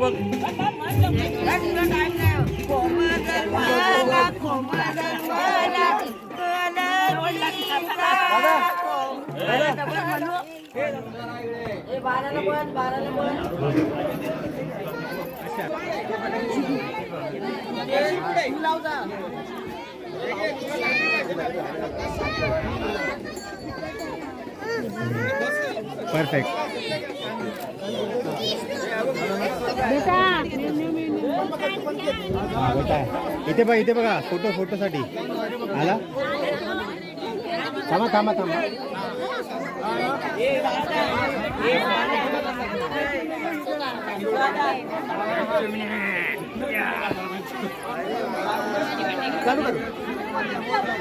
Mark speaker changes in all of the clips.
Speaker 1: बघ. परफेक्ट. इथे बघा, इथे बघा, फोटो साठी आला. थांबा थांबा थांबा.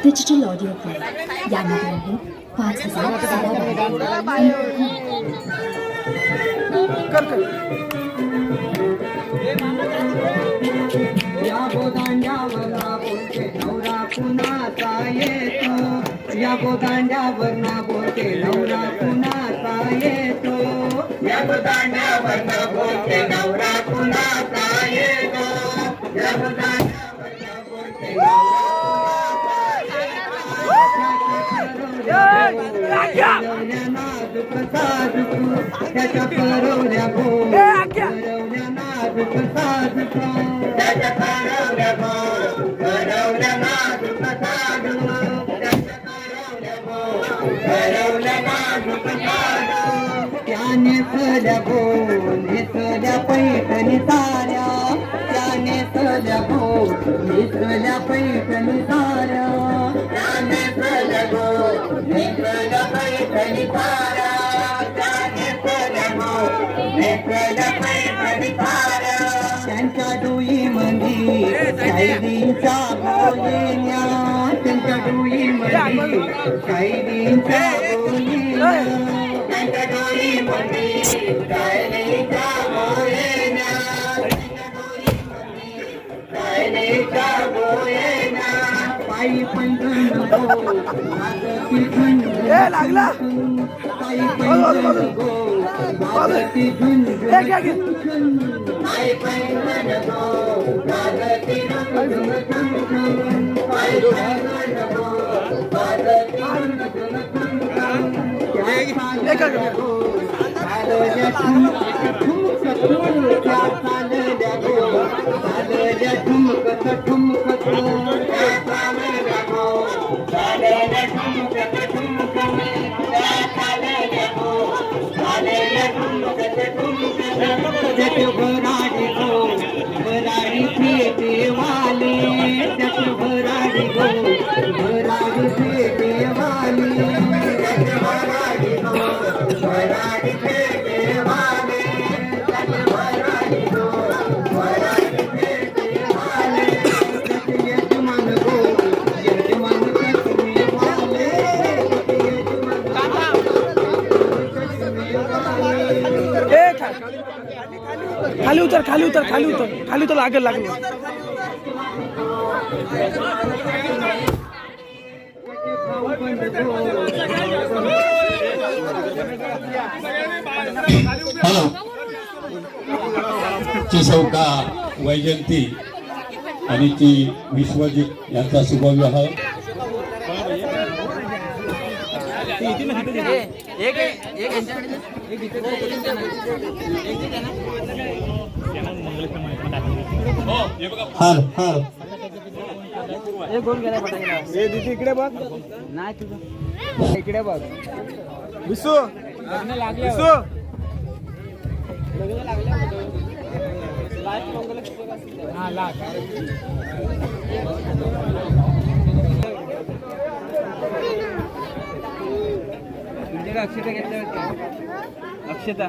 Speaker 2: डिजिटल ऑडिओ बुक यामध्ये आहे 5,000
Speaker 3: या गोदांड्यावर ना बोलते नवरा कुणाचा येतो. या गोदांड्यावर ना बोलते नवरा कुणाचा येतो. या गोदांड्यावर ना बोलते नवरा कुणाचा येतो. या गोदांड्यावर ना बोलते नाजूक साजूक त्याच्या करवल्या गो. करवल्या नाजूक साजूक त्याच्या करवल्या गो. करवल्या नाजूक साजूक त्याच्या करवल्या गो. करवल्या नाजूक साजूक त्याने सल्या गो. नेसल्या पैठणी साऱ्या. त्याने सल्या गो. नेसल्या पैठणी साऱ्या. त्याने सल्या गो. नेसल्या पैठणी साऱ्या. त्याने सल्या गो. नेसल्या पैठणी साऱ्या. त्यांच्या डोई मंदी शाहिदींच्या बोलेल्या. त्यांच्या डोई मंदी शाहिदींच्या बोलेल्या. त्यांच्या डोई मंदी शाहिदींच्या बोलेल्या. त्यांच्या डोई मंदी शाहिदींच्या बोलेल्या. पायी पैदल गो भागती झुंझुन. पायी पैदल गो भागती झुंझुन. पायी पैदल गो भागती झुंझुन. पायी पैदल गो भागती झुंझुन. त्या चालल्या गो चालल्या ठुमकत ठुमकत. त्या चालल्या गो चालल्या ठुमकत ठुमकत. त्या चालल्या गो चालल्या ठुमकत ठुमकत. त्या चालल्या गो चालल्या ठुमकत ठुमकत. त्यात भराडी गो भराडी पेटेवाले. त्यात भराडी गो भराडी पेटेवाले. त्यात भराडी गो भराडी पेटेवाले. त्यात भराडी गो भराडी पेटेवाले. त्यात यजमान गो यजमान कसमेवाले.
Speaker 1: खाली उतर, खाली उतर, खाली उतर, खाली उतर. लागेल लागेल.
Speaker 4: हॅलो. चिसौका वैजयंती आणि ती विश्वजित यांचा शुभविवाह. हार हार
Speaker 1: इकडे बघ. नाही तुझं इकडे बघ. विसू विसू हा लाग. अक्षता घेतल्या होत्या. अक्षता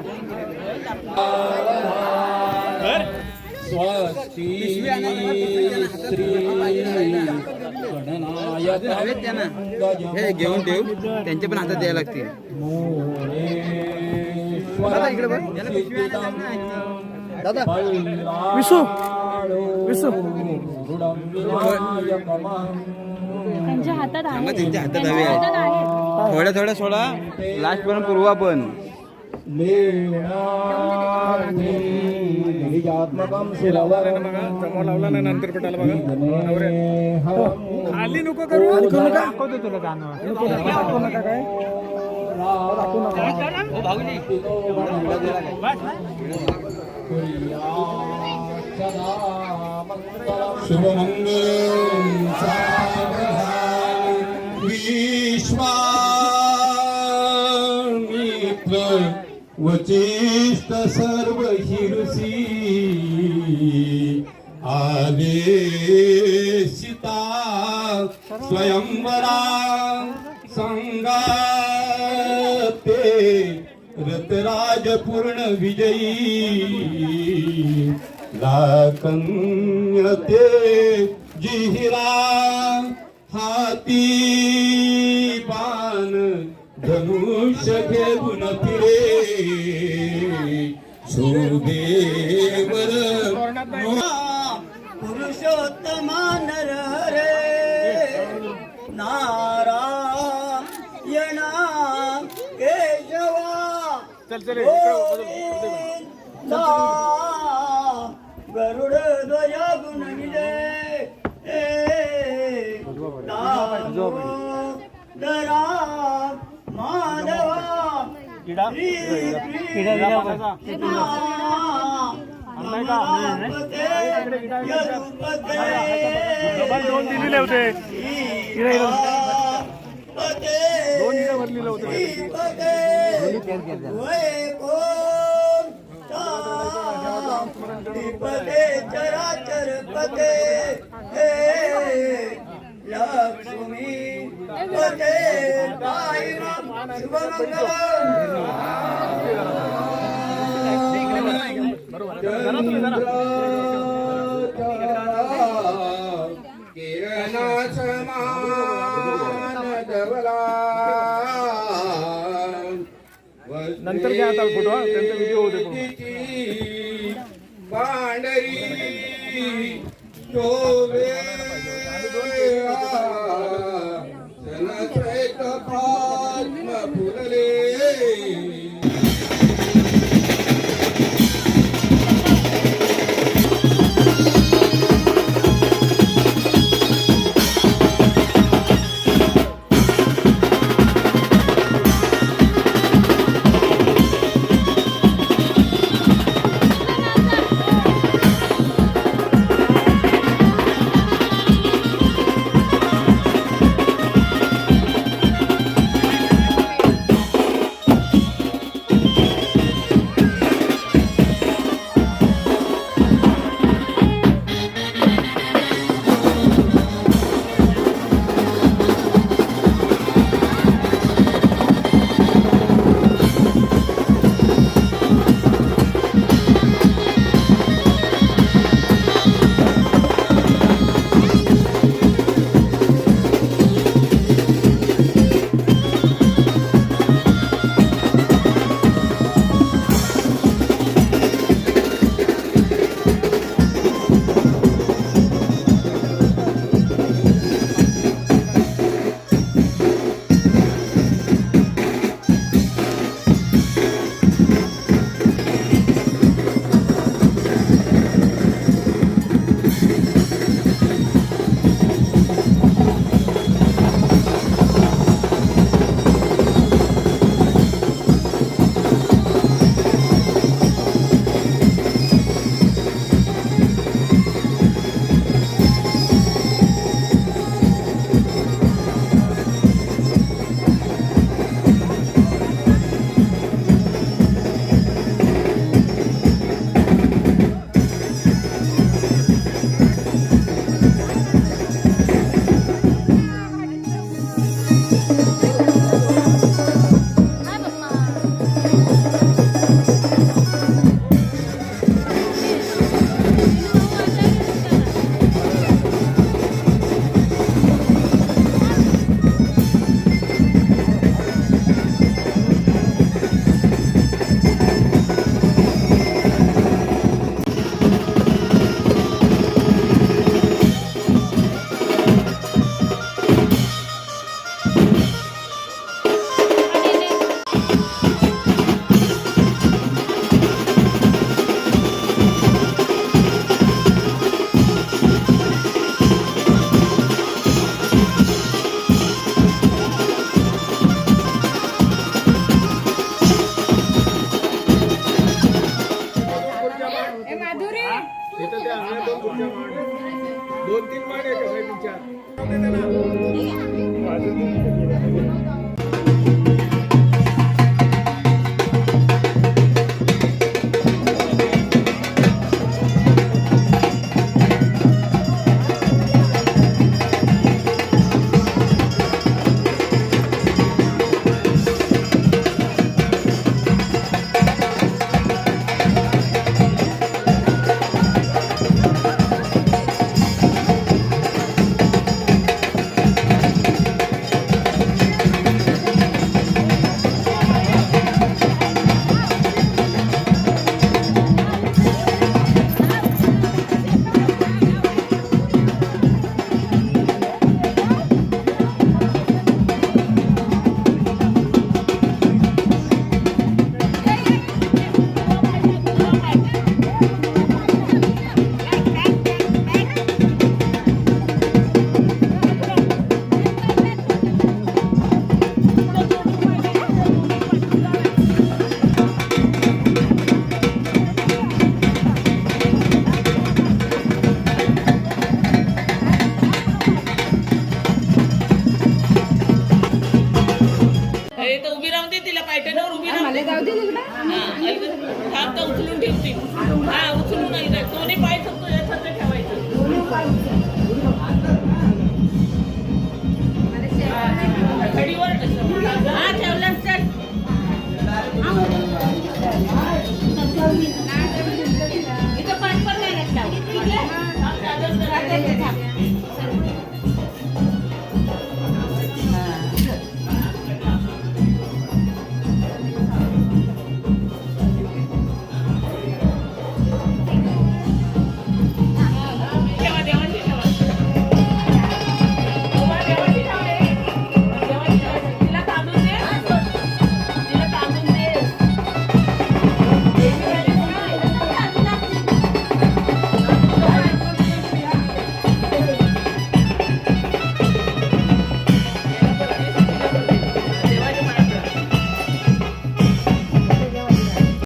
Speaker 4: स्वस्ती श्री
Speaker 1: हवेत त्यांना हे घेऊन ठेव. त्यांच्या पण हातात द्यायला लागतील. इकडे बघ. दादा विसू विसू
Speaker 2: त्यांच्या हातात आहे.
Speaker 1: त्यांच्या हातात हवे आहे. थोड्या थोड्या सोडा. लास्ट पर्यंत पुरवा पण.
Speaker 3: बीजात्मकं सुरवरं
Speaker 5: जमा लावला ना नंतर पटाला बघा खाली नको करू दाखवतो तुला गाणं दाखवू नका काय
Speaker 4: शुभमंगल विश्वामित्र वचिष्ठ सर्व हिरसी आले सीता स्वयंवरा संगाते रतराज पूर्ण विजयी लाकन्यते जिहिरा हाती बाण धनुष्य घेऊन फिरे शोभेवर
Speaker 3: पुरुषोत्तमा नर हरे नारायणा केशवा गोविंदा गरुड ध्वज गुणविले दामोदरा माधवा
Speaker 5: दोन दिलेले होते दोन भरलेले होते
Speaker 3: चराचर पते लक्ष्मी पते
Speaker 4: किरणा समान धवला
Speaker 5: नंतर घ्या आता फोटो त्यांचा व्हिडिओ होते
Speaker 4: पांढरी शोभे सनश्वेत पद्म फुलले
Speaker 5: तिथं त्या अंगणात दोन खुर्च्या मांड आहेत. 2-3 मांड आहे का साहेब? 4 वाजत